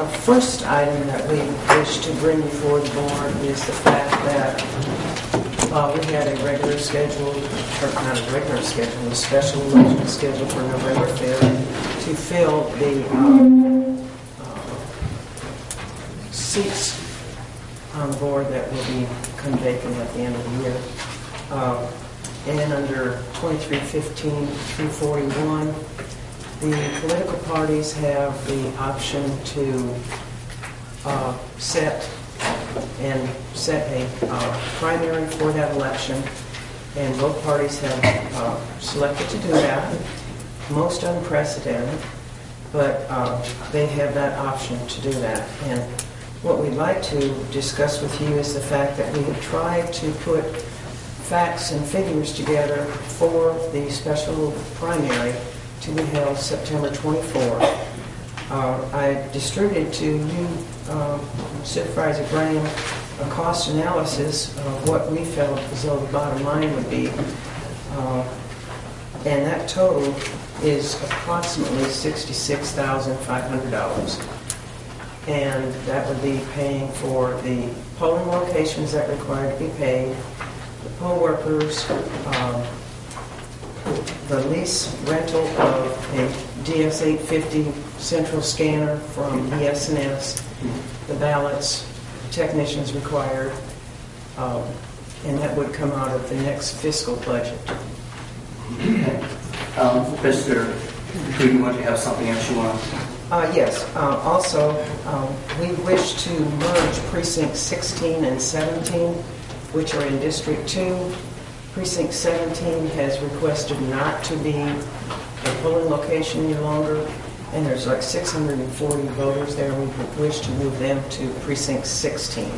first item that we wish to bring before the board is the fact that we had a regular schedule, or not a regular schedule, a special election scheduled for November 5th to fill the seats on the board that will become vacant at the end of the year. And under 2315-341, the political parties have the option to set a primary for that election, and both parties have selected to do that. Most unprecedented, but they have that option to do that. And what we'd like to discuss with you is the fact that we have tried to put facts and figures together for the special primary to be held September 24th. I distributed to you, Supervisor Graham, a cost analysis of what we felt as though the bottom line would be, and that total is approximately $66,500. And that would be paying for the polling locations that require to be paid, the poll workers, the lease rental of a DS-850 central scanner from ES&S, the ballots, technicians required, and that would come out of the next fiscal budget. Mr. Do you want to have something else you want? Yes. Also, we wish to merge precincts 16 and 17, which are in District 2. Precinct 17 has requested not to be a polling location any longer, and there's like 640 voters there. We wish to move them to Precinct 16.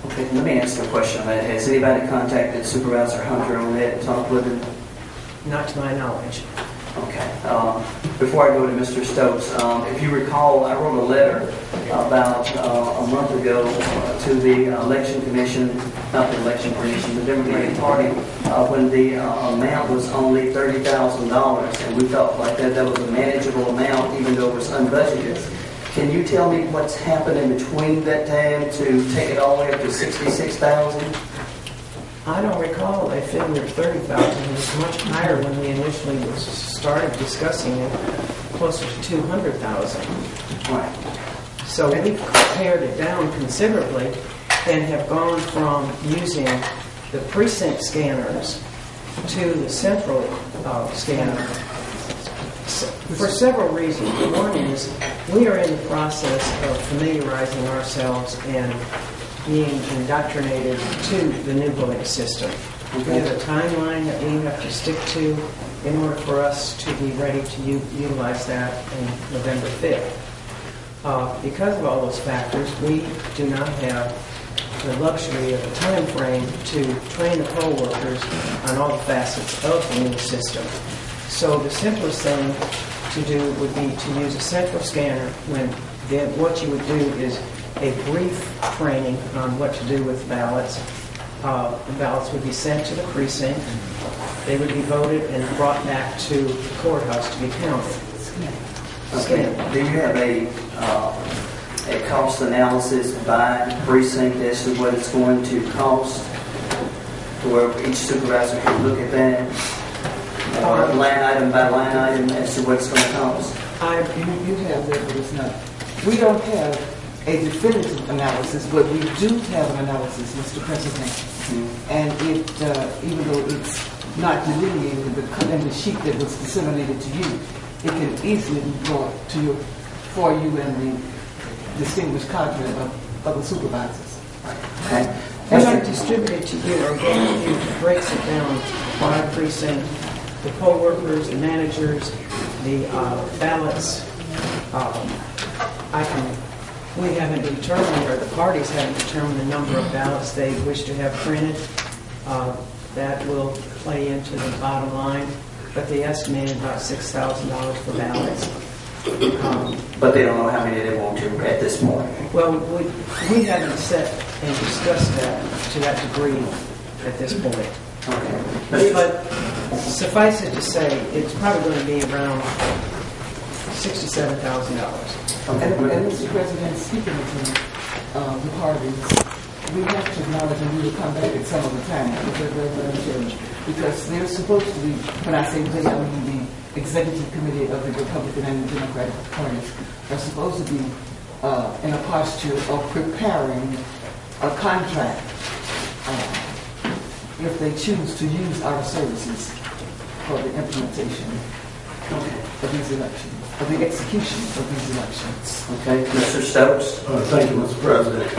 Okay, let me ask you a question on that. Has anybody contacted Supervisor Hunter on that and talked with him? Not to my knowledge. Okay. Before I go to Mr. Stokes, if you recall, I wrote a letter about a month ago to the Election Commission, not the Election Commission, the Democratic Party, when the amount was only $30,000, and we felt like that was a manageable amount, even though it was unbudgeted. Can you tell me what's happened in between that time to take it all the way up to $66,000? I don't recall a figure of $30,000. It was much higher when we initially started discussing it, closer to $200,000. Right. So we've pared it down considerably and have gone from using the precinct scanners to the central scanner for several reasons. One is we are in the process of familiarizing ourselves and being indoctrinated to the new voting system. We have a timeline that we have to stick to in order for us to be ready to utilize that on November 5th. Because of all those factors, we do not have the luxury of a time frame to train the poll workers on all the facets of the new system. So the simplest thing to do would be to use a central scanner when then what you would do is a brief training on what to do with ballots. The ballots would be sent to the precinct. They would be voted and brought back to the courthouse to be counted. Okay. Do you have a cost analysis by precinct as to what it's going to cost, to where each supervisor can look at that, line item by line item as to what it's going to cost? You have that, but it's not. We don't have a definitive analysis, but we do have an analysis, Mr. President. Mm-hmm. And it, even though it's not delineated in the sheet that was disseminated to you, it can easily be brought to you for you and the distinguished cadre of other supervisors. Okay. What I distributed to you or gave you breaks it down by precinct, the poll workers, the managers, the ballots. We haven't determined, or the parties haven't determined the number of ballots they wish to have printed. That will play into the bottom line, but they estimated about $6,000 for ballots. But they don't know how many they want to at this point. Well, we haven't set and discussed that to that degree at this point. Okay. But suffice it to say, it's probably going to be around $6,000 $67,000. And Mr. President, speaking of the parties, we have to acknowledge, and we will come back at some other time, because there's supposed to be, when I say they, I mean the executive committee of the Republican and the Democratic parties are supposed to be in a posture of preparing a contract if they choose to use our services for the implementation of these elections, of the execution of these elections. Okay, Mr. Stokes. Thank you, Mr. President.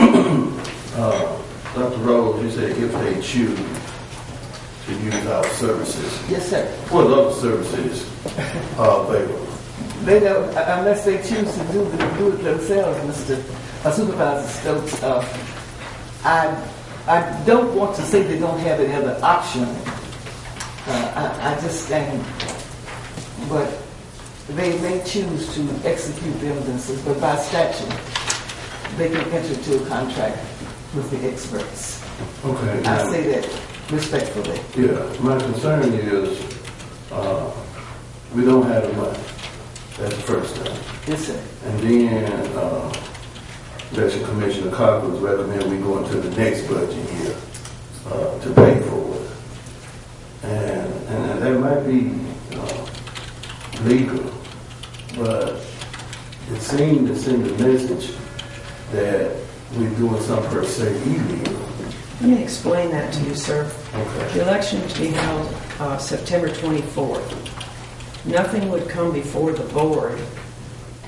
Dr. Rose, you said if they choose to use our services. Yes, sir. What other services are available? They don't, unless they choose to do it themselves, Mr. Supervisor Stokes. I don't want to say they don't have any other option. I just think, but they may choose to execute the evidences, but by statute, they can enter into a contract with the experts. Okay. I say that respectfully. Yeah, my concern is we don't have the money. That's the first thing. Yes, sir. And then Election Commissioner Cochran's recommend we go into the next budget year to pay for it. And that might be legal, but it seemed to send a message that we're doing something per se illegal. Let me explain that to you, sir. Okay. The election to be held September 24th. Nothing would come before the board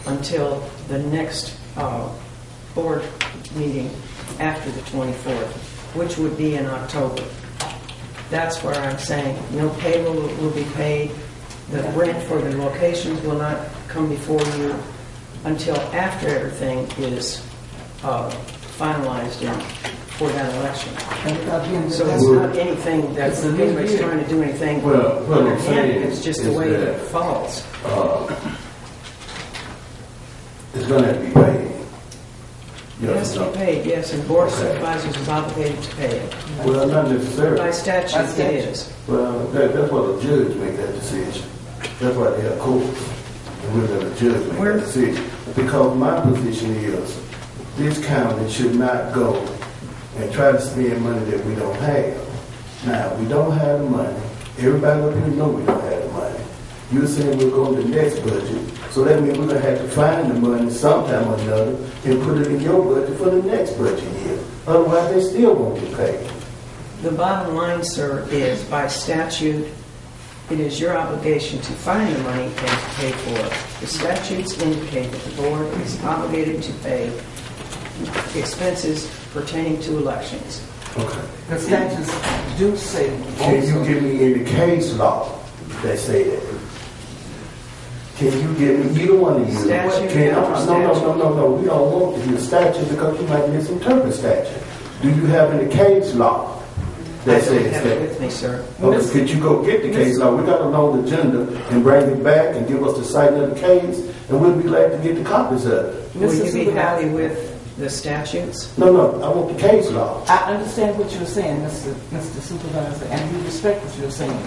until the next board meeting after the 24th, which would be in October. That's where I'm saying no payroll will be paid. The rent for the locations will not come before you until after everything is finalized for that election. So it's not anything that anybody's trying to do anything. Well, what I'm saying it's just the way that it falls. It's going to have to be paid. It has to be paid, yes, and Board of Supervisors is obligated to pay it. Well, not necessarily. By statute, it is. Well, that's why the judge make that decision. That's why they have courts. And we're going to judge make that decision. Because my position is this county should not go and try to spend money that we don't have. Now, we don't have the money. Everybody up here know we don't have the money. You're saying we're going to the next budget. So that means we're going to have to find the money sometime or another and put it in your budget for the next budget year. Otherwise, they still won't get paid. The bottom line, sir, is by statute, it is your obligation to find the money and to pay for it. The statutes indicate that the board is obligated to pay expenses pertaining to elections. Okay. The statutes do say. Can you give me any case law that say that? Can you give me either one of you? Statute. No. We don't want to hear statute because you might misinterpret statute. Do you have any case law that says have that? it with me, sir. Okay, could you go get the case law? We got a long agenda and bring it back and give us the site of the case, and we'll be glad to get the copies of it. Will you be happy with the statutes? No, I want the case law. I understand what you're saying, Mr. Supervisor, and we respect what you're saying.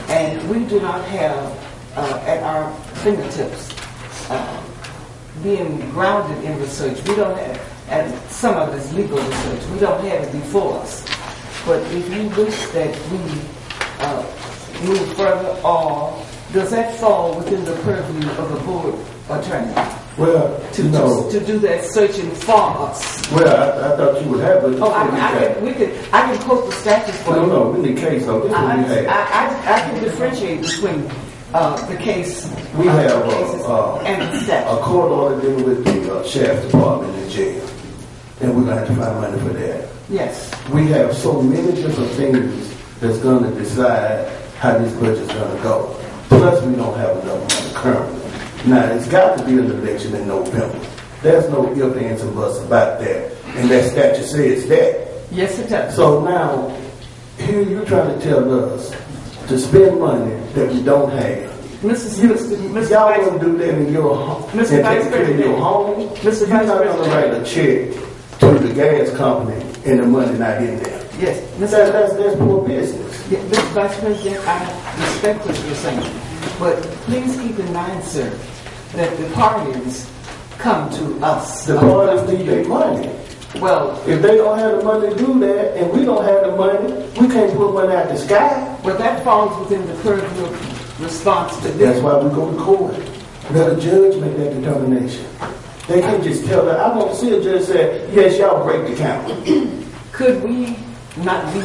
And we do not have at our fingertips being grounded in research. We don't have, and some of it is legal research, we don't have it before us. But if you wish that we move further, or does that fall within the purview of the board attorney? Well, to do that searching for us. Well, I thought you would have it. Oh, I can quote the statute for you. No, we need case law. This is what we have. I can differentiate between the case We have and the statute. a court order dealing with the sheriff's department in jail, and we're gonna have to find money for that. Yes. We have so many different things that's gonna decide how this budget's gonna go. Plus, we don't have enough money currently. Now, it's got to be an election in November. There's no ifs, ands, and buts about that. And that statute says that. Yes, it does. So now, here you're trying to tell us to spend money that we don't have. Y'all want to do that in your home, and take care of your home. You're not going to write a check to the gas company and the money not in there. Yes. That's poor business. Yeah, Mr. Vice President, I respect what you're saying. But please keep in mind, sir, that the parties come to us. The parties need their money. Well, If they don't have the money to do that, and we don't have the money, we can't put money out the sky. but that falls within the purview of responsibility. That's why we go to court. Let a judge make that determination. They can't just tell that. I want to see a judge say, yes, y'all break the count. Could we not be,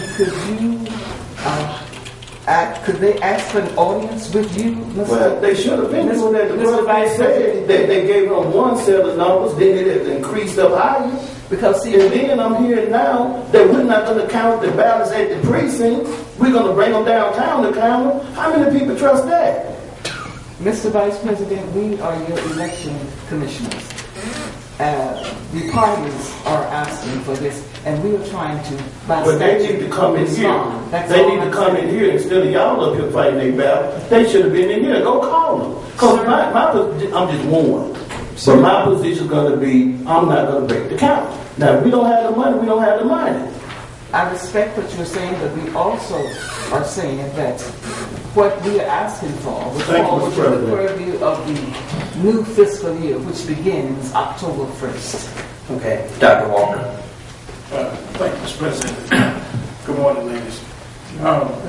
could they ask for an audience with you, Mr. Well, they should have been doing that. The Mr. brother Vice said they gave them one set of numbers, then it increased up higher. Because see, And then I'm hearing now that we're not going to count the ballots at the precinct. We're going to bring them downtown to count them. How many people trust that? Mr. Vice President, we are your election commissioners. The parties are asking for this, and we are trying to, by But they statute, need to come in here. respond. That's They all need to I'm come in saying. here instead of y'all up here fighting their battle. They should have been in here. Go call them. Because I'm just warned. But my position is going to be, I'm not going to break the count. Now, if we don't have the money, we don't have the money. I respect what you're saying, but we also are saying that what we are asking for would Thank you, fall Mr. within the President. purview of the new fiscal year, which begins October 1st. Okay, Dr. Walker. Thank you, Mr. President. Good morning, ladies.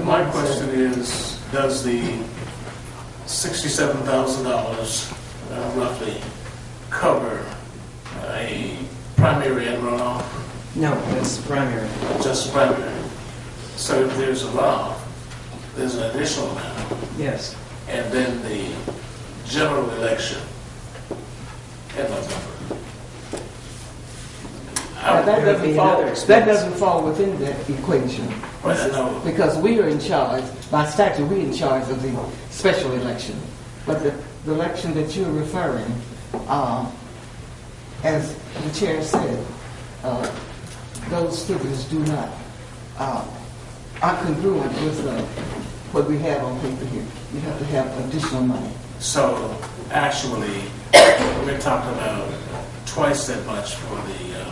My question is, does the $67,000 roughly cover a primary and runoff? No, that's primary. Just primary. So if there's a runoff, there's an additional amount, Yes. and then the general election in November. Now, There would be another expense. that doesn't fall within that equation. Well, I know. Because we are in charge, by statute, we're in charge of the special election. But the election that you're referring, as the chair said, those figures do not, are congruent with what we have on paper here. You have to have additional money. So actually, we're talking about twice that much for the,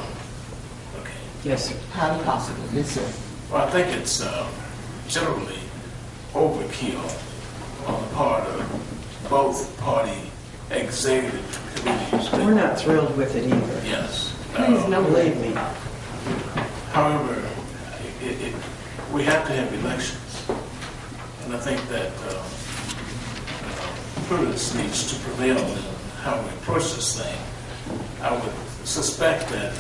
okay. Yes, sir. Highly possible, yes, sir. Well, I think it's generally overkill on the part of both party executive committees. We're not thrilled with it either. Yes. Please, no. Believe me. However, we have to have elections. And I think that prudence needs to prevail in how we approach this thing. I would suspect that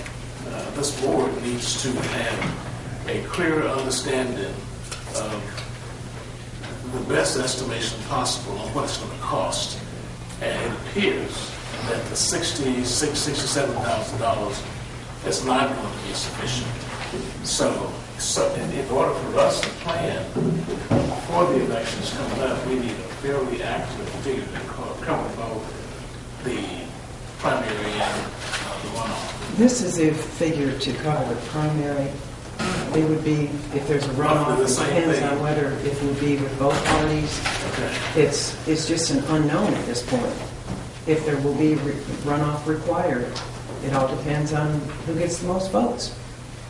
this board needs to have a clearer understanding of the best estimation possible on what it's going to cost. And it appears that the $67,000 is not going to be sufficient. So in order for us to plan for the elections coming up, we need a fairly accurate figure to cover both the primary and the runoff. This is a figure to cover the primary. It would be, if there's a runoff, Roughly it the same depends thing. on whether it will be with both parties. Okay. It's just an unknown at this point. If there will be runoff required, it all depends on who gets the most votes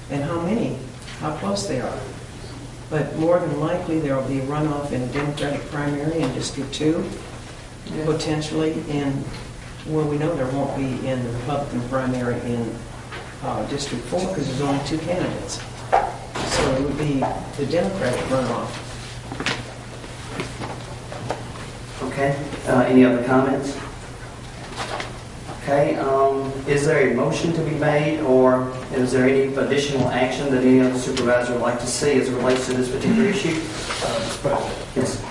and how many, how close they are. But more than likely, there will be a runoff in a Democratic primary in District 2, potentially in, well, we know there won't be in the Republican primary in District 4 because there's only 2 candidates. So it would be the Democratic runoff. Okay, any other comments? Okay, is there a motion to be made, or is there any additional action that any other supervisor would like to see as it relates to this particular issue? Mr. President, Yes.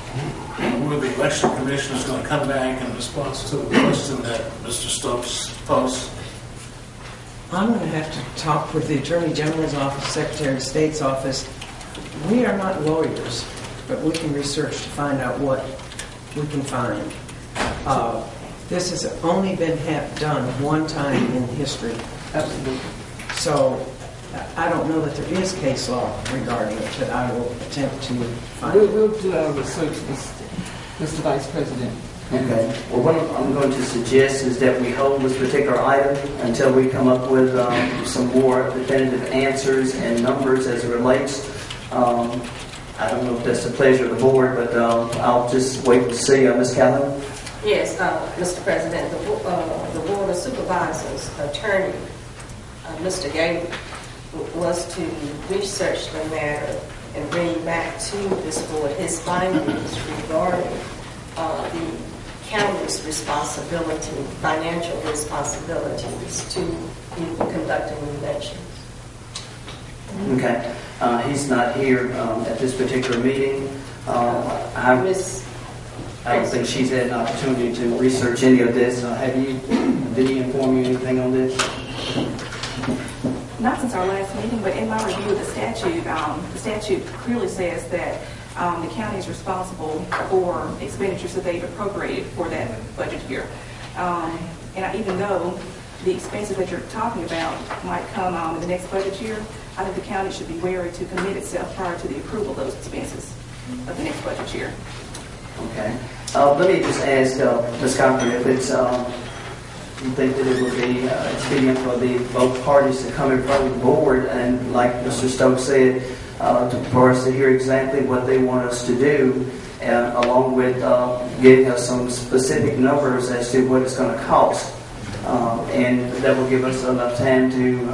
will the election commission is going to come back in response to the question that Mr. Stokes posed? I'm going to have to talk with the Attorney General's office, Secretary of State's office. We are not lawyers, but we can research to find out what we can find. This has only been done one time in history. Absolutely. So I don't know that there is case law regarding it, but I will attempt to find it. We'll do our research, Mr. Vice President. Okay. Well, what I'm going to suggest is that we hold this particular item until we come up with some more definitive answers and numbers as it relates. I don't know if that's the pleasure of the board, but I'll just wait to see. Ms. Calhoun? Yes, Mr. President, the Board of Supervisors attorney, Mr. Gable, was to research the matter and bring back to this board his findings regarding the county's responsibility, financial responsibilities to conducting elections. Okay. He's not here at this particular meeting. I don't think she's had an opportunity to research any of this. Did he inform you anything on this? Not since our last meeting, but in my review of the statute clearly says that the county is responsible for expenditures that they've appropriated for that budget year. And even though the expenses that you're talking about might come in the next budget year, I think the county should be wary to commit itself prior to the approval of those expenses of the next budget year. Okay. Let me just ask Ms. Cochran if it's you think that it would be expedient for both parties to come in front of the board and, like Mr. Stokes said, for us to hear exactly what they want us to do, along with giving us some specific numbers as to what it's going to cost. And that will give us enough time to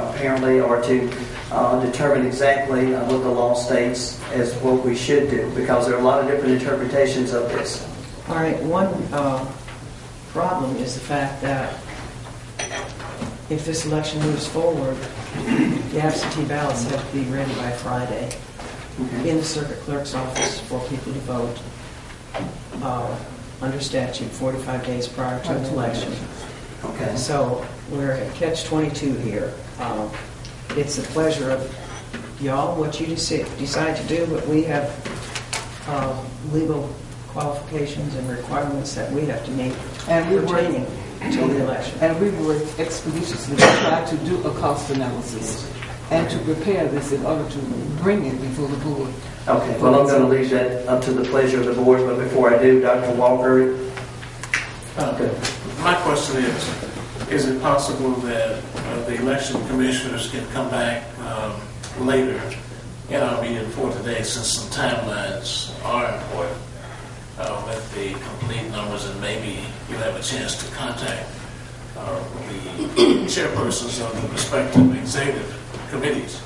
determine exactly what the law states as what we should do, because there are a lot of different interpretations of this. All right, one problem is the fact that if this election moves forward, the absentee ballots have to be ready by Friday in the circuit clerk's office for people to vote under statute 45 days prior to the election. Okay. So we're at catch-22 here. It's the pleasure of y'all what you decide to do, but we have legal qualifications and requirements that we have to meet pertaining to the election. And we work expeditiously to try to do a cost analysis and to prepare this in order to bring it before the board. Okay, well, I'm going to leave that up to the pleasure of the board, but before I do, Dr. Walker. My question is it possible that the election commissioners can come back later in our meeting for today, since some timelines are important, with the complete numbers, and maybe you'll have a chance to contact the chairpersons of the respective executive committees.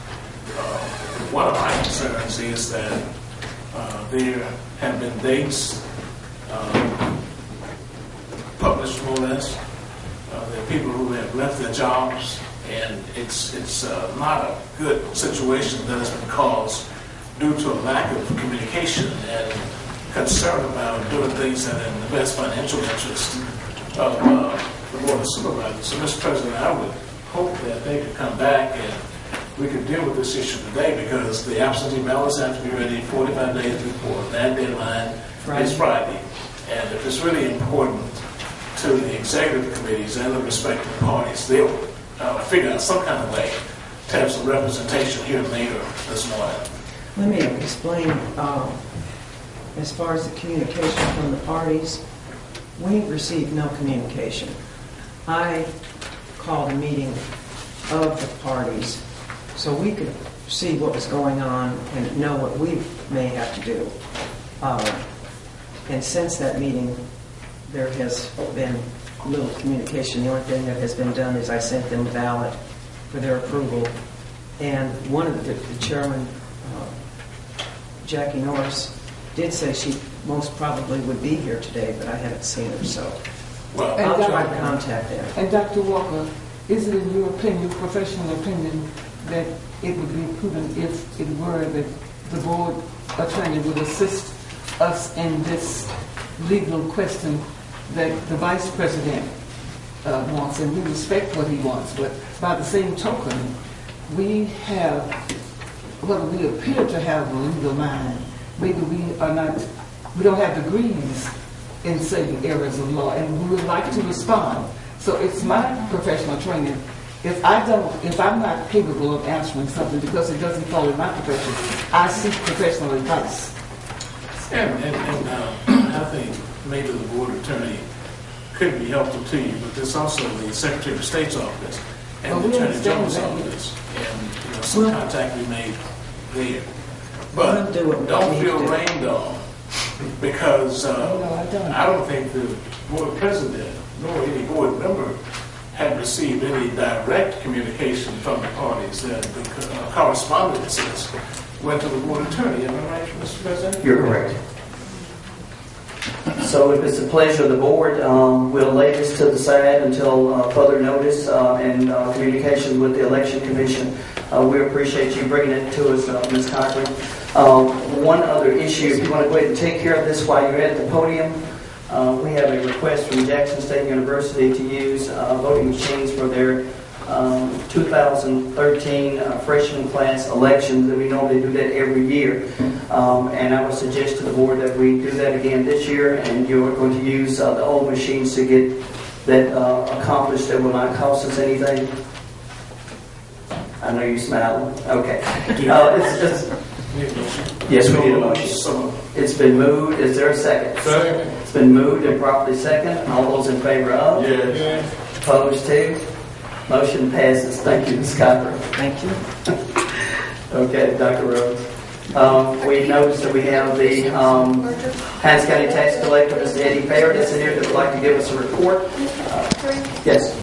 One of my concerns is that there have been dates published, more or less. There are people who have left their jobs, and it's not a good situation that has been caused due to a lack of communication and concern about doing things that are in the best financial interest of the Board of Supervisors. So, Mr. President, I would hope that they could come back and we could deal with this issue today, because the absentee ballots have to be ready 45 days before that deadline is Friday. And if it's really important to the executive committees and the respective parties, they'll figure out some kind of way to have some representation here later this morning. Let me explain, as far as the communication from the parties, we received no communication. I called a meeting of the parties so we could see what was going on and know what we may have to do. And since that meeting, there has been little communication. The only thing that has been done is I sent them a ballot for their approval. And one of the chairman, Jackie Norris, did say she most probably would be here today, but I haven't seen her, so I'll try to contact them. And Dr. Walker, is it in your opinion, professional opinion, that it would be prudent if it were that the board attorney would assist us in this legal question that the vice president wants, and we respect what he wants, but by the same token, we have, well, we appear to have a legal mind. Maybe we don't have degrees in certain areas of law, and we would like to respond. So it's my professional training. If I'm not capable of answering something because it doesn't fall in my profession, I seek professional advice. And I think maybe the board attorney could be helpful to you, but there's also the Secretary of State's office and the Attorney General's office, and some contact we made there. But don't feel rained on because I don't. I don't think the board president nor any board member had received any direct communication from the parties, and the correspondences went to the board attorney. Am I right, Mr. President? You're correct. So if it's the pleasure of the board, we'll lay this to the side until further notice and communication with the election commission. We appreciate you bringing it to us, Ms. Cochran. One other issue, if you want to go ahead and take care of this while you're at the podium, we have a request from Jackson State University to use voting machines for their 2013 freshman class elections, and we normally do that every year. And I would suggest to the board that we do that again this year, and you're going to use the old machines to get that accomplished. That will not cost us anything. I know you're smiling. Okay. Yes, we need a motion. It's been moved. Is there a second? Second. It's been moved and properly second. All those in favor of? Yes. Opposed to? Motion passes. Thank you, Ms. Cochran. Thank you. Okay, Dr. Rhodes. We noticed that we have the Hinds County Tax Collector, Mr. Eddie Fair, that's in here that would like to give us a report. Yes.